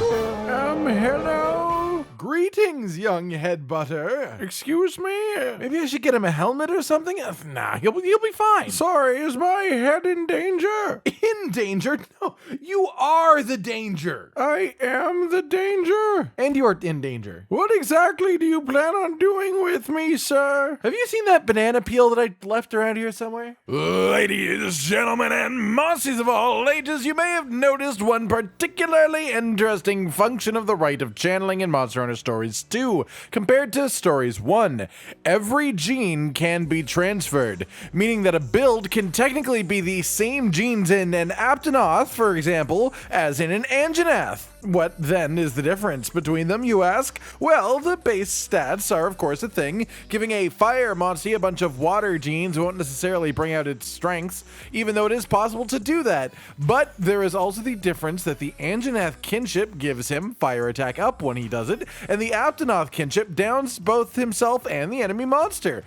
Hello? Greetings, young headbutter. Excuse me? Maybe I should get him a helmet or something? Nah, he'll be fine. Sorry, is my head in danger? In danger? No, you are the danger. I am the danger? And you are in danger. What exactly do you plan on doing with me, sir? Have you seen that banana peel that I left around here somewhere? Ladies, gentlemen, and Monsties of all ages, you may have noticed one particularly interesting function of the rite of channeling in Monster Hunter Stories 2 compared to Stories 1. Every gene can be transferred, meaning that a build can technically be the same genes in an Aptonoth, for example, as in an Anjanath. What then is the difference between them, you ask? Well, the base stats are of course a thing. Giving a fire Monstie a bunch of water genes won't necessarily bring out its strengths, even though it is possible to do that. But there is also the difference that the Anjanath kinship gives him fire attack up when he does it, and the Aptonoth kinship downs both himself and the enemy monster.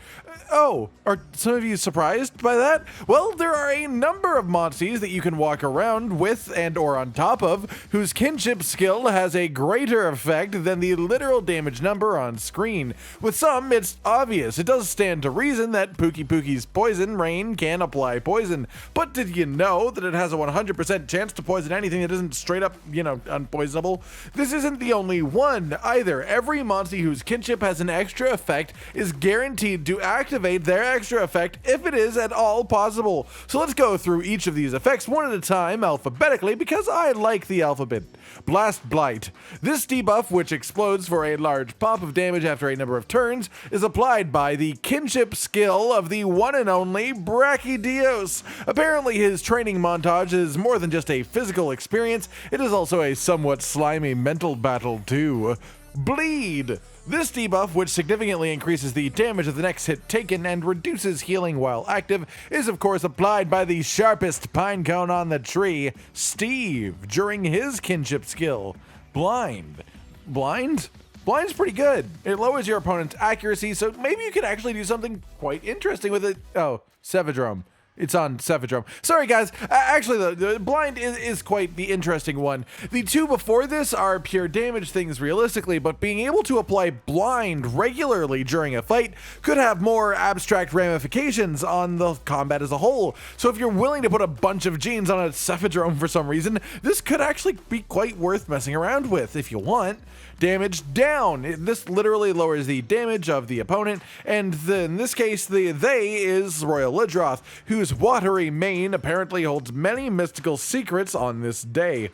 Oh, are some of you surprised by that? Well, there are a number of Monsties that you can walk around with and or on top of, whose kinship skill has a greater effect than the literal damage number on screen. With some, it's obvious. It does stand to reason that Pookie's poison rain can apply poison. But did you know that it has a 100% chance to poison anything that isn't straight up, unpoisonable? This isn't the only one either. Every Monstie whose kinship has an extra effect is guaranteed to activate their extra effect if it is at all possible. So let's go through each of these effects one at a time alphabetically because I like the alphabet. Blast Blight. This debuff, which explodes for a large pop of damage after a number of turns, is applied by the kinship skill of the one and only Brachydios. Apparently his training montage is more than just a physical experience, it is also a somewhat slimy mental battle too. Bleed. This debuff, which significantly increases the damage of the next hit taken and reduces healing while active, is of course applied by the sharpest pinecone on the tree, Steve, during his kinship skill. Blind? Blind's pretty good. It lowers your opponent's accuracy, so maybe you can actually do something quite interesting with it. Oh, Sephadrome. It's on Sephadrome. Sorry guys, actually the blind is quite the interesting one. The two before this are pure damage things realistically, but being able to apply blind regularly during a fight could have more abstract ramifications on the combat as a whole. So if you're willing to put a bunch of genes on a Sephadrome for some reason, this could actually be quite worth messing around with if you want. Damage down. This literally lowers the damage of the opponent, and in this case, they is Royal Lidroth, whose watery mane apparently holds many mystical secrets on this day.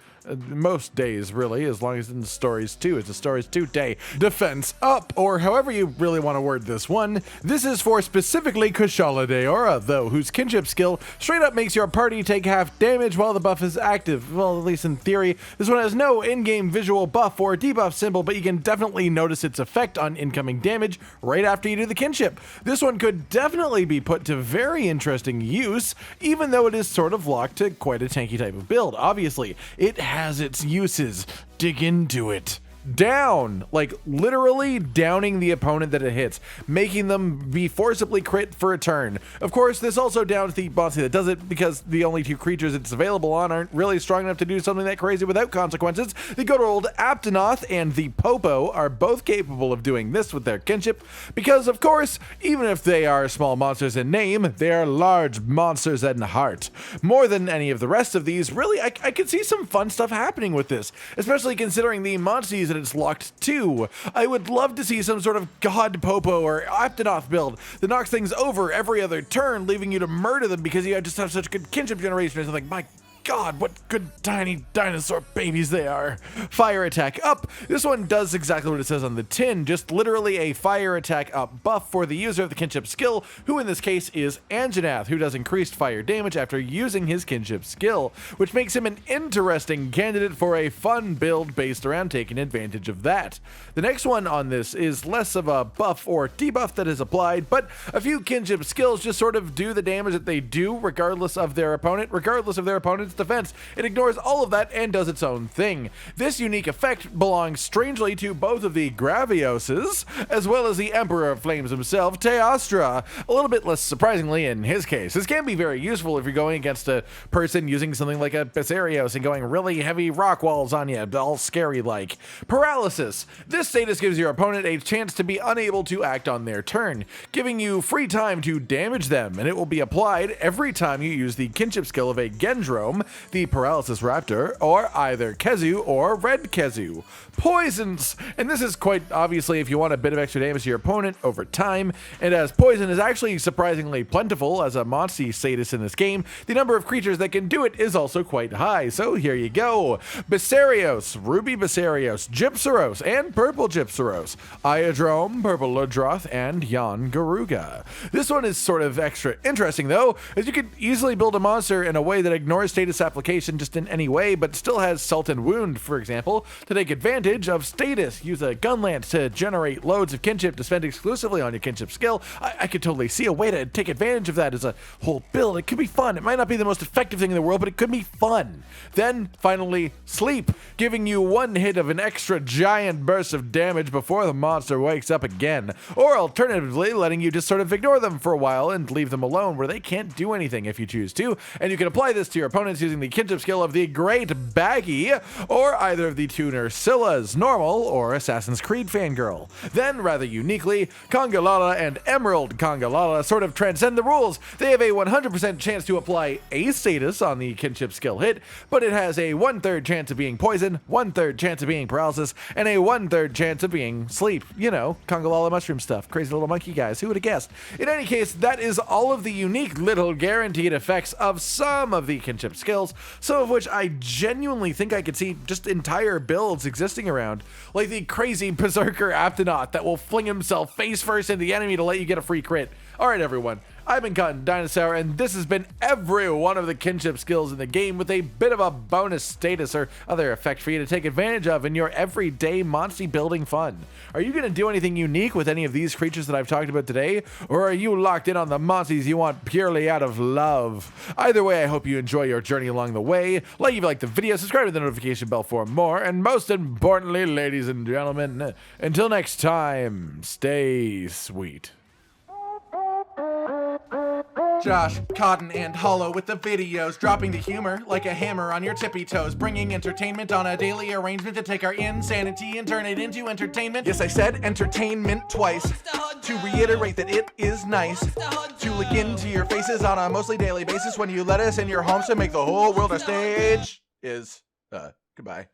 Most days, really, as long as it's in Stories 2. It's a Stories 2 day. Defense up, or however you really want to word this one. This is for specifically Kushala Daora, though, whose kinship skill straight up makes your party take half damage while the buff is active. Well, at least in theory. This one has no in-game visual buff or debuff symbol, but you can definitely notice its effect on incoming damage right after you do the kinship. This one could definitely be put to very interesting use, even though it is sort of locked to quite a tanky type of build. Obviously, it has its uses. Dig into it. Down, like literally downing the opponent that it hits, making them be forcibly crit for a turn. Of course, this also downs the Monstie that does it because the only two creatures it's available on aren't really strong enough to do something that crazy without consequences. The good old Aptonoth and the Popo are both capable of doing this with their kinship because, of course, even if they are small monsters in name, they are large monsters in heart. More than any of the rest of these, really, I could see some fun stuff happening with this, especially considering the Monsties that it's locked to. I would love to see some sort of God Popo or Aptonoth build that knocks things over every other turn, leaving you to murder them because you just have such good kinship generation or something. My God, what good tiny dinosaur babies they are. Fire attack up. This one does exactly what it says on the tin, just literally a fire attack up buff for the user of the kinship skill, who in this case is Anjanath, who does increased fire damage after using his kinship skill, which makes him an interesting candidate for a fun build based around taking advantage of that. The next one on this is less of a buff or debuff that is applied, but a few kinship skills just sort of do the damage that they do regardless of their opponent. Regardless of their opponent's defense, it ignores all of that and does its own thing. This unique effect belongs strangely to both of the Gravioses, as well as the Emperor of Flames himself, Teostra, a little bit less surprisingly in his case. This can be very useful if you're going against a person using something like a Basarios and going really heavy rock walls on you, all scary like. Paralysis. This status gives your opponent a chance to be unable to act on their turn, giving you free time to damage them, and it will be applied every time you use the kinship skill of a Gendrome, the Paralysis Raptor, or either Kezu or Red Kezu. Poisons, and this is quite obviously if you want a bit of extra damage to your opponent over time, and as poison is actually surprisingly plentiful as a Monstie status in this game, the number of creatures that can do it is also quite high, so here you go. Basarios, Ruby Basarios, Gypsaros, and Purple Gypsaros, Iodrome, Purple Ludroth, and Yon Garuga. This one is sort of extra interesting though, as you could easily build a monster in a way that ignores status application just in any way, but still has Sultan Wound, for example, to take advantage of status. Use a gun lance to generate loads of kinship to spend exclusively on your kinship skill. I could totally see a way to take advantage of that as a whole build. It could be fun. It might not be the most effective thing in the world, but it could be fun. Then, finally, Sleep, giving you one hit of an extra giant burst of damage before the monster wakes up again, or alternatively, letting you just sort of ignore them for a while and leave them alone where they can't do anything if you choose to, and you can apply this to your opponents using the kinship skill of the Great Baggy, or either of the two Nursyllas, Normal, or Assassin's Creed Fangirl. Then, rather uniquely, Congalala and Emerald Congalala sort of transcend the rules. They have a 100% chance to apply a status on the kinship skill hit, but it has a 1/3 chance of being poison, 1/3 chance of being paralysis, and a 1/3 chance of being sleep. You know, Congalala mushroom stuff. Crazy little monkey guys. Who would have guessed? In any case, that is all of the unique little guaranteed effects of some of the kinship skills, some of which I genuinely think I could see just entire builds existing around, like the crazy Berserker Aptonaut that will fling himself face first into the enemy to let you get a free crit. Alright everyone, I've been Cotton Dinosaur, and this has been every one of the kinship skills in the game with a bit of a bonus status or other effect for you to take advantage of in your everyday Monstie building fun. Are you going to do anything unique with any of these creatures that I've talked about today, or are you locked in on the Monsties you want purely out of love? Either way, I hope you enjoy your journey along the way. Like if you like the video, subscribe to the notification bell for more, and most importantly, ladies and gentlemen, until next time, stay sweet. Josh, Cotton, and Hollow with the videos, dropping the humor like a hammer on your tippy toes, bringing entertainment on a daily arrangement to take our insanity and turn it into entertainment. Yes, I said entertainment twice, to reiterate that it is nice to look into your faces on a mostly daily basis when you let us in your homes to make the whole world a stage. Goodbye.